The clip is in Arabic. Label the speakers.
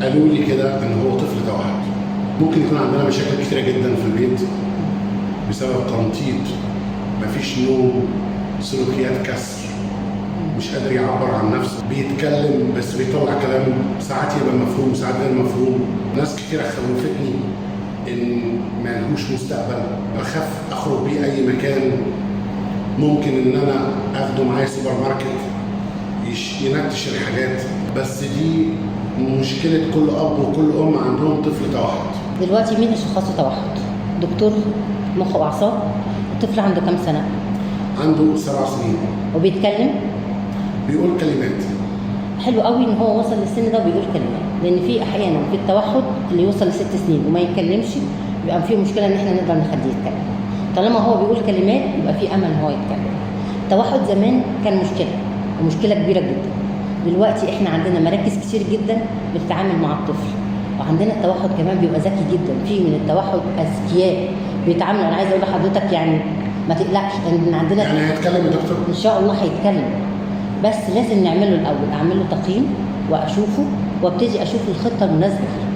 Speaker 1: قالوا لي كده ان هو طفل توحد. ممكن يكون عندنا مشاكل كتيره جدا في البيت بسبب تنطيط، مفيش نوم، سلوكيات كسر، مش قادر يعبر عن نفسه، بيتكلم بس بيطلع كلام ساعات يبقى مفهوم ساعات غير مفهوم. ناس كتير خوفتني ان مالهوش مستقبل، بخاف اخرج بيه اي مكان، ممكن ان انا اخده معايا سوبر ماركت ينتش الحاجات. بس دي مشكله كل اب وكل ام عندهم طفل توحد.
Speaker 2: دلوقتي مين شخصه توحد؟ دكتور مخ واعصاب. الطفل عنده كام سنه؟
Speaker 1: عنده 7 سنين.
Speaker 2: وبيتكلم؟
Speaker 1: بيقول كلمات.
Speaker 2: حلو قوي ان هو وصل للسن ده وبيقول كلمات، لان في احيانا في التوحد اللي يوصل ل6 سنين وما يتكلمش بيبقى فيه مشكله ان احنا نقدر نخليه يتكلم. طالما هو بيقول كلمات يبقى في امل ان هو يتكلم. التوحد زمان كان مشكله ومشكله كبيره جدا. دلوقتي احنا عندنا مراكز كتير جدا بتتعامل مع الطفل، وعندنا التوحد كمان بيبقى ذكي جدا. في من التوحد اذكياء بيتعاملوا. انا عايزه اقول لحضرتك يعني ما تقلقش ان عندنا
Speaker 1: يعني هيتكلم يا دكتور؟
Speaker 2: ان شاء الله هيتكلم، بس لازم نعمله الاول، اعمل له تقييم واشوفه وابتدي اشوف الخطه المناسبه ليه.